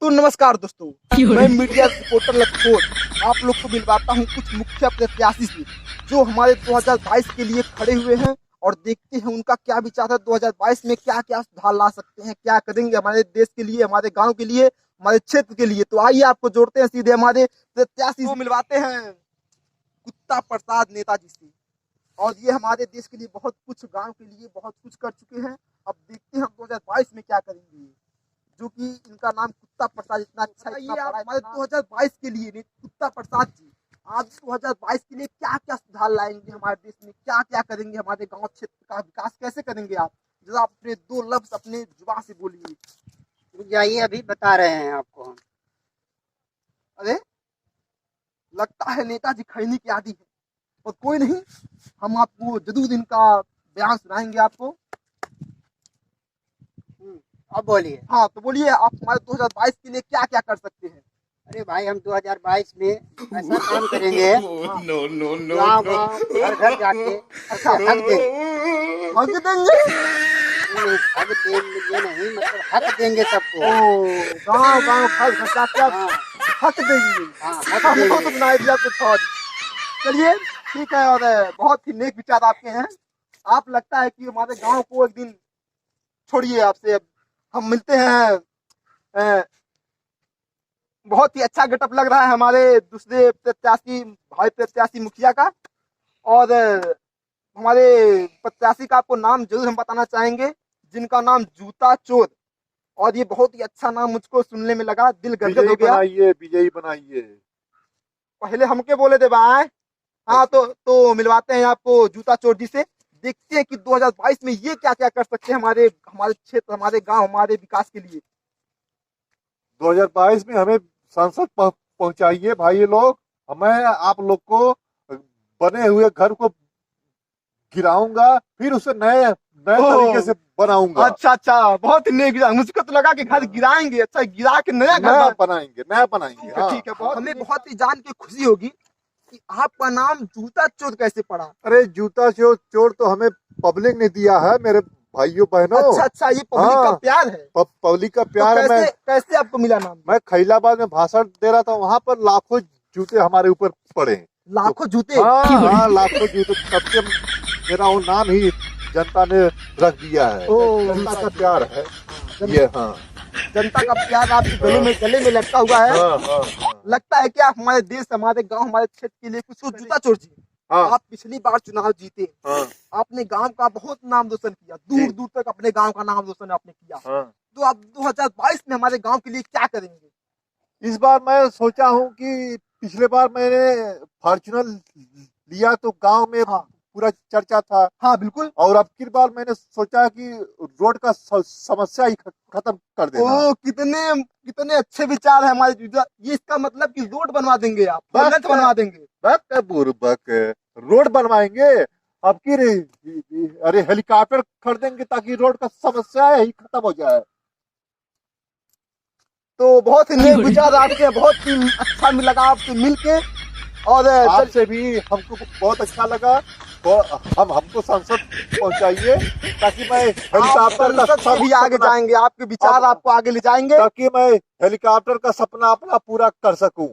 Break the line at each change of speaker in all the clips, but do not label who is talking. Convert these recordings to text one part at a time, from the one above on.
तो नमस्कार दोस्तों, मैं मीडिया रिपोर्टर लखोर आप लोग को मिलवाता हूं कुछ मुख्य प्रत्याशी से जो हमारे 2022 के लिए खड़े हुए हैं और देखते हैं उनका क्या विचार है। 2022 में क्या क्या सुधार ला सकते हैं, क्या करेंगे हमारे देश के लिए, हमारे गांव के लिए, हमारे क्षेत्र के लिए। तो आइए आपको जोड़ते हैं सीधे हमारे प्रत्याशी को मिलवाते हैं कुत्ता प्रसाद नेताजी से। और ये हमारे देश के लिए बहुत कुछ, गांव के लिए बहुत कुछ कर चुके हैं। अब देखते हैं हम 2022 में क्या करेंगे, जो कि इनका नाम कुत्ता प्रसाद इतना अच्छा इतना बड़ा है हमारे 2022 के लिए। कुत्ता प्रसाद जी आज 2022 के लिए क्या क्या सुधार लाएंगे हमारे देश में, क्या क्या करेंगे, हमारे गांव क्षेत्र का विकास कैसे करेंगे आप जरा अपने दो लफ्ज अपने जुबान से बोलिए।
रुक जाइए, अभी बता रहे हैं आपको हम।
अरे लगता है नेताजी खैनी की आदि है, और कोई नहीं, हम आपको जरूर इनका बयान सुनाएंगे आपको।
अब बोलिए।
हाँ तो बोलिए, आप हमारे 2022 के लिए क्या क्या कर सकते हैं।
अरे भाई, हम 2022 में ऐसा काम करेंगे,
नो नो नो
गाँव
नो
गाँव घर घर जाके
अच्छा
हक देंगे।
हक देंगे।
नहीं, हक देंगे नहीं, मतलब हक देंगे सबको।
गांव गांव घर घर जाके आप
हाँ
हक देंगे।
हाँ, हक
हमको तो
देंगे।
सुनाई दिया कुछ और। चलिए ठीक है, और बहुत ही नेक विचार आपके हैं। आप लगता है कि हमारे गांव को एक दिन छोड़िए, आपसे अब हम मिलते हैं। अ, बहुत ही अच्छा गेटअप लग रहा है हमारे दूसरे प्रत्याशी, भाई प्रत्याशी मुखिया का। और हमारे प्रत्याशी का आपको नाम जरूर हम बताना चाहेंगे, जिनका नाम जूता चोर। और ये बहुत ही अच्छा नाम मुझको सुनने में लगा, दिल गदगद हो
विजयी
गया।
बनाइए, विजयी बनाइए।
पहले हमके बोले दे भाई। हाँ तो मिलवाते हैं आपको जूता चोर जी से। देखते हैं कि 2022 में ये क्या क्या कर सकते हैं हमारे हमारे क्षेत्र, हमारे गांव, हमारे विकास के लिए।
2022 में हमें संसद पहुंचाइए भाई ये लोग। मैं आप लोग को बने हुए घर को गिराऊंगा, फिर उसे नए नए तरीके से बनाऊंगा।
अच्छा अच्छा, बहुत ही नेक विचार। मुझको तो लगा कि घर गिराएंगे, अच्छा गिरा के नया घर
नया बनाएंगे, नया बनाएंगे।
ठीक है
हाँ
ठीक है, बहुत हमें बहुत ही जान के खुशी होगी कि आपका नाम जूता चोर कैसे पड़ा।
अरे जूता चोर चोर तो हमें पब्लिक ने दिया है, मेरे भाइयों बहनों।
अच्छा अच्छा, ये पब्लिक का
हाँ,
प्यार है।
पब्लिक का
तो
प्यार है।
कैसे कैसे आपको मिला नाम।
मैं खैलाबाद में भाषण दे रहा था, वहां पर लाखों जूते हमारे ऊपर पड़े।
लाखों जूते।
हाँ, लाखों जूते, तब से मेरा वो नाम ही जनता ने रख दिया है। जनता का प्यार है ये। हाँ,
जनता का प्यार आपके गले में लटका हुआ है।
हाँ, हाँ,
लगता है कि आप हमारे देश, हमारे गांव, हमारे क्षेत्र के लिए कुछ। जूता चोर जी,
हाँ,
आप पिछली बार चुनाव जीते,
हाँ,
आपने गांव का बहुत नाम रोशन किया, दूर दूर तक अपने गांव का नाम रोशन आपने किया।
हाँ।
तो आप 2022 में हमारे गांव के लिए क्या करेंगे।
इस बार मैं सोचा हूँ कि पिछले बार मैंने फॉर्च्यूनर लिया तो गांव में
हाँ
पूरा चर्चा था।
हाँ बिल्कुल।
और अब की बार मैंने सोचा कि रोड का समस्या ही खत्म कर देना।
ओ कितने कितने अच्छे विचार है हमारे। ये इसका मतलब कि रोड बनवा देंगे आप,
बस
बनवा देंगे।
बक बुरबक, रोड बनवाएंगे। अब की अरे हेलीकॉप्टर खरीदेंगे ताकि रोड का समस्या ही खत्म हो जाए।
तो बहुत ही नेक विचार आपके, बहुत ही अच्छा लगा आपसे मिलके। और
आपसे भी हमको बहुत अच्छा लगा। तो हमको संसद पहुंचाइए ताकि मैं हेलीकॉप्टर का
संसद से भी आगे जाएंगे, आपके विचार आपको आगे ले जाएंगे।
ताकि मैं हेलीकॉप्टर का सपना अपना पूरा कर सकूं,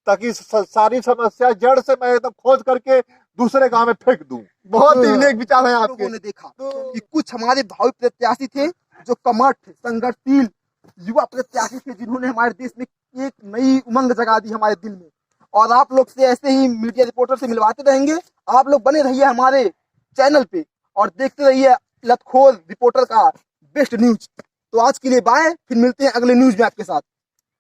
ताकि सारी समस्या जड़ से मैं एकदम खोज करके दूसरे गांव में फेंक दूं।
बहुत ही नेक विचार है आपके। लोगों ने देखा कि कुछ हमारे भावी प्रत्याशी थे जो कमठ, संघर्षशील युवा प्रत्याशी थे, जिन्होंने हमारे देश में एक नई उमंग जगा दी हमारे दिल में। और आप लोग से ऐसे ही मीडिया रिपोर्टर से मिलवाते रहेंगे। आप लोग बने रहिए हमारे चैनल पे और देखते रहिए लतखोर रिपोर्टर का बेस्ट न्यूज। तो आज के लिए बाय, फिर मिलते हैं अगले न्यूज में आपके साथ।